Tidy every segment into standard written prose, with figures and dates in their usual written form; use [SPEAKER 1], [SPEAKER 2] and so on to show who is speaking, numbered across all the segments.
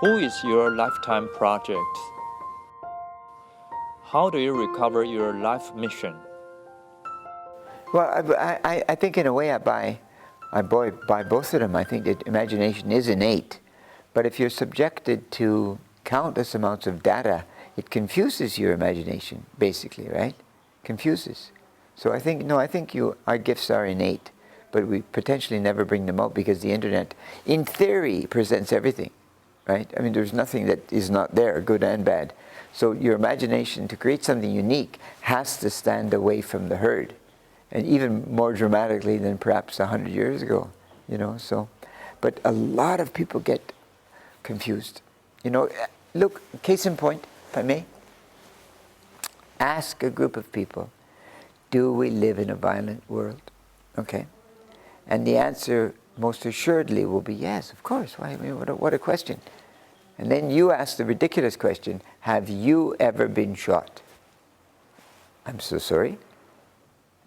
[SPEAKER 1] Who is your lifetime project? How do you recover your life mission?
[SPEAKER 2] Well, I think in a way I buy both of them. I think that imagination is innate. But if you're subjected to countless amounts of data, it confuses your imagination, basically, right? Confuses. So I think our gifts are innate, but we potentially never bring them out because the internet, in theory, presents everything, right? I mean, there's nothing that is not there, good and bad. So your imagination, to create something unique, has to stand away from the herd, and even more dramatically than perhaps 100 years ago, you know. So, but a lot of people get confused. You know, look, case in point, if I may, ask a group of people, do we live in a violent world? Okay? And the answer most assuredly will be yes, of course. Why? I mean, what a question. And then you ask the ridiculous question, have you ever been shot? I'm so sorry.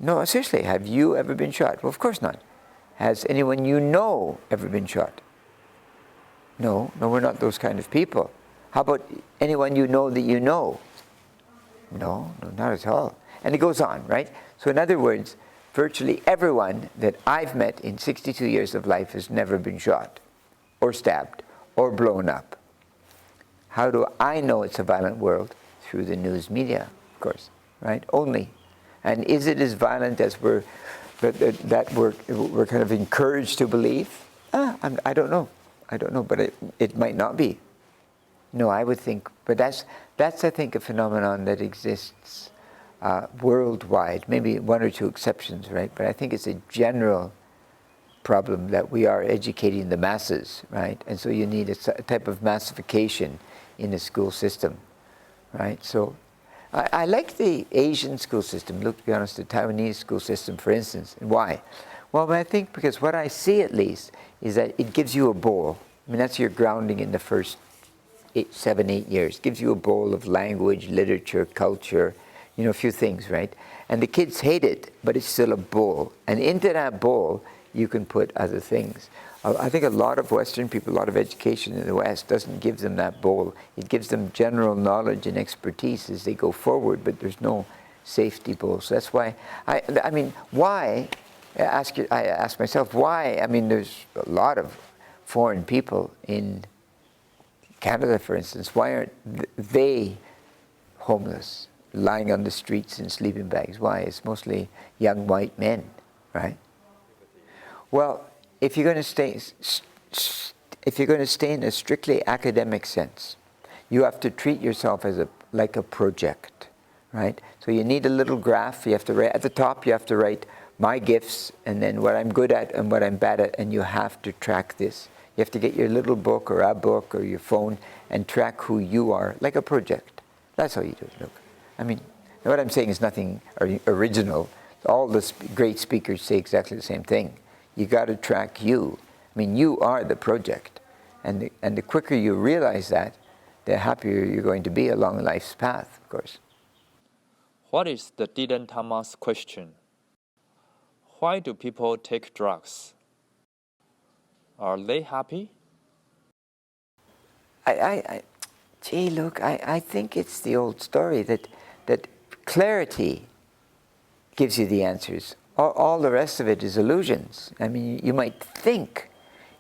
[SPEAKER 2] No, seriously, have you ever been shot? Well, of course not. Has anyone you know ever been shot? No, we're not those kind of people. How about anyone you know that you know? No, not at all. And it goes on, right? So in other words, virtually everyone that I've met in 62 years of life has never been shot, or stabbed, or blown up. How do I know it's a violent world? Through the news media, of course, right? Only. And is it as violent as we're kind of encouraged to believe? I don't know. But it might not be. No, I would think, but that's I think a phenomenon that exists worldwide. Maybe one or two exceptions, right? But I think it's a general problem that we are educating the masses, right? And so you need a type of massification in the school system, right? So I like the Asian school system. Look, to be honest, the Taiwanese school system, for instance. And why? Well, I think because what I see at least is that it gives you a bowl. I mean, that's your grounding in the first 7, 8 years. It gives you a bowl of language, literature, culture, you know, a few things, right? And the kids hate it, but it's still a bowl. And into that bowl, you can put other things. I think a lot of Western people, a lot of education in the West doesn't give them that bowl. It gives them general knowledge and expertise as they go forward, but there's no safety bowl. So that's why, I mean, why? I ask myself, why? I mean, there's a lot of foreign people in Canada, for instance. Why aren't they homeless, lying on the streets in sleeping bags? Why? It's mostly young white men, right? Well, if you're going to stay in a strictly academic sense, you have to treat yourself as like a project, right? So you need a little graph. You have to write at the top. You have to write my gifts, and then what I'm good at and what I'm bad at, and you have to track this. You have to get your little book or a book or your phone and track who you are, like a project. That's how you do it. Look, I mean, what I'm saying is nothing original. All the great speakers say exactly the same thing. You got to track you. I mean, you are the project. And the quicker you realize that, the happier you're going to be along life's path, of course.
[SPEAKER 1] What is the Dylan Thomas question? Why do people take drugs? Are they happy?
[SPEAKER 2] Gee, look, I think it's the old story that clarity gives you the answers. All the rest of it is illusions. I mean, you might think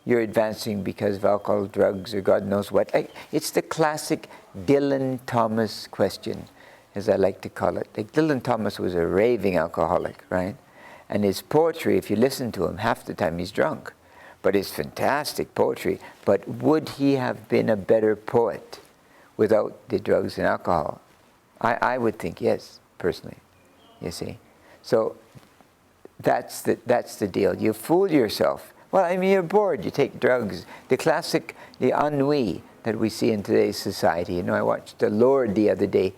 [SPEAKER 2] you're advancing because of alcohol, drugs, or God knows what. It's the classic Dylan Thomas question, as I like to call it. Like, Dylan Thomas was a raving alcoholic, right? And his poetry, if you listen to him, half the time he's drunk. But it's fantastic poetry. But would he have been a better poet without the drugs and alcohol? I would think yes, personally, you see. So that's the deal. You fool yourself. Well, I mean, you're bored, you take drugs. The classic, the ennui that we see in today's society. You know, I watched Lorde the other day,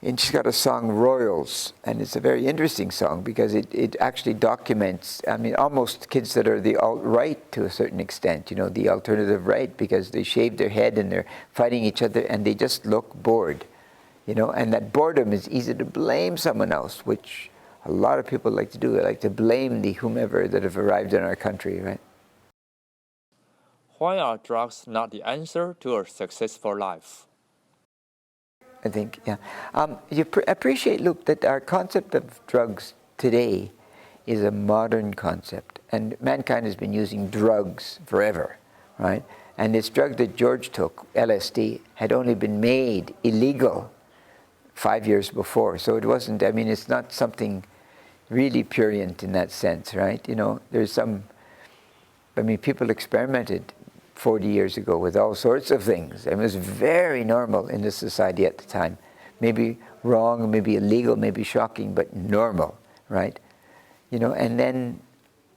[SPEAKER 2] and she's got a song, Royals, and it's a very interesting song because it actually documents, I mean, almost kids that are the alt-right to a certain extent, you know, the alternative right, because they shave their head and they're fighting each other and they just look bored, you know, and that boredom is easy to blame someone else, which a lot of people like to do. They like to blame the whomever that have arrived in our country, right?
[SPEAKER 1] Why are drugs not the answer to a successful life?
[SPEAKER 2] I think, yeah. You appreciate, Luke, that our concept of drugs today is a modern concept. And mankind has been using drugs forever, right? And this drug that George took, LSD, had only been made illegal 5 years before. So it wasn't, I mean, it's not something really prurient in that sense, right? You know, there's some, I mean, people experimented 40 years ago with all sorts of things. I mean, it was very normal in the society at the time. Maybe wrong, maybe illegal, maybe shocking, but normal, right? You know, and then,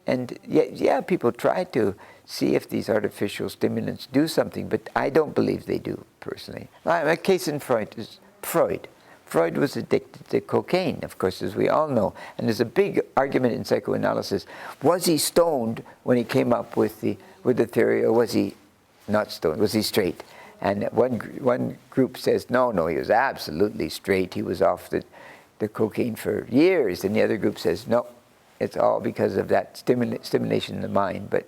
[SPEAKER 2] and yeah, people try to see if these artificial stimulants do something, but I don't believe they do, personally. A case in point is Freud. Freud was addicted to cocaine, of course, as we all know. And there's a big argument in psychoanalysis. Was he stoned when he came up with the theory, or was he not stoned? Was he straight? And one group says, no, he was absolutely straight. He was off the cocaine for years. And the other group says, no, it's all because of that stimulation in the mind. But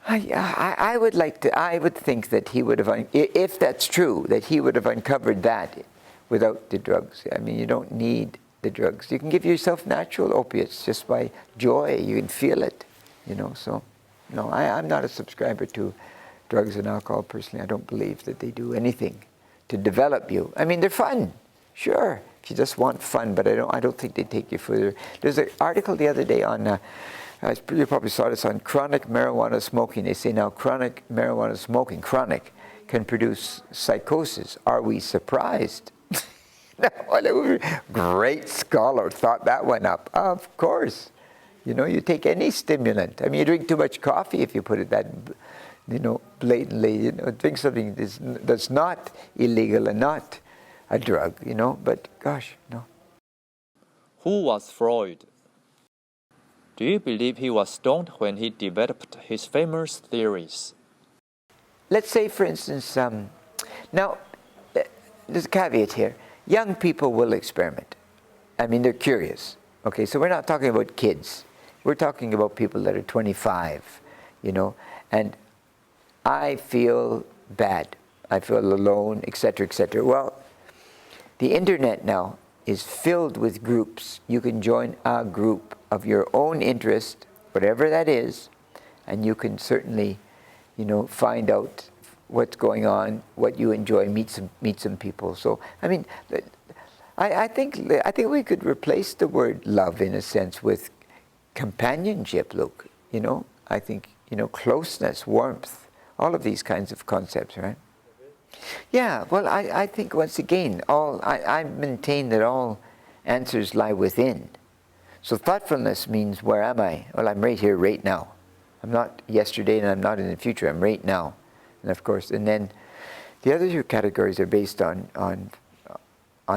[SPEAKER 2] I would think that he would have, if that's true, that he would have uncovered that without the drugs. I mean, you don't need the drugs. You can give yourself natural opiates just by joy. You can feel it, you know. So, no, I'm not a subscriber to drugs and alcohol personally. I don't believe that they do anything to develop you. I mean, they're fun, sure, if you just want fun, but I don't think they take you further. There's an article the other day on, you probably saw this, on chronic marijuana smoking. They say now chronic marijuana smoking, chronic, can produce psychosis. Are we surprised? Great scholar thought that one up. Of course. You know, you take any stimulant. I mean, you drink too much coffee if you put it that, you know, blatantly. You know, drink something that's not illegal and not a drug, you know. But gosh, no.
[SPEAKER 1] Who was Freud? Do you believe he was stoned when he developed his famous theories?
[SPEAKER 2] Let's say, for instance, now, there's a caveat here. Young people will experiment. I mean, they're curious. Okay, so we're not talking about kids. We're talking about people that are 25, you know. And I feel bad. I feel alone, etc., etc. Well, the internet now is filled with groups. You can join a group of your own interest, whatever that is, and you can certainly, you know, find out what's going on, what you enjoy, meet some people. So, I mean, I think we could replace the word love in a sense with companionship, Luke. You know, I think, you know, closeness, warmth, all of these kinds of concepts, right? Yeah, well, I think once again, I maintain that all answers lie within. So thoughtfulness means, where am I? Well, I'm right here, right now. I'm not yesterday and I'm not in the future, I'm right now. And of course, and then the other two categories are based on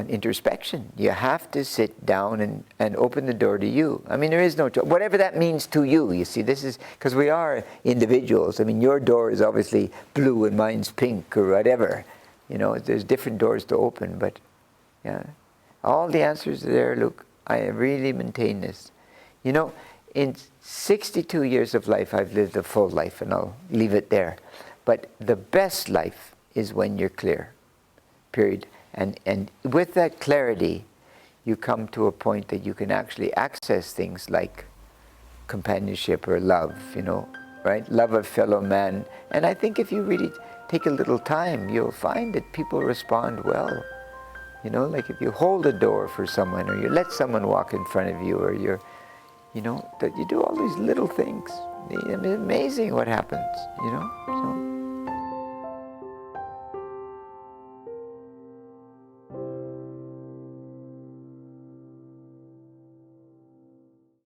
[SPEAKER 2] introspection. You have to sit down and open the door to you. I mean, there is no choice. Whatever that means to you, you see, this is, because we are individuals. I mean, your door is obviously blue and mine's pink or whatever. You know, there's different doors to open, but yeah. All the answers are there, Luke. I really maintain this. You know, in 62 years of life, I've lived a full life, and I'll leave it there. But the best life is when you're clear, period. And with that clarity, you come to a point that you can actually access things like companionship or love, you know, right? Love of fellow man. And I think if you really take a little time, you'll find that people respond well. You know, like if you hold a door for someone, or you let someone walk in front of you, or you're, you know, that you do all these little things. It's amazing what happens, you know. So.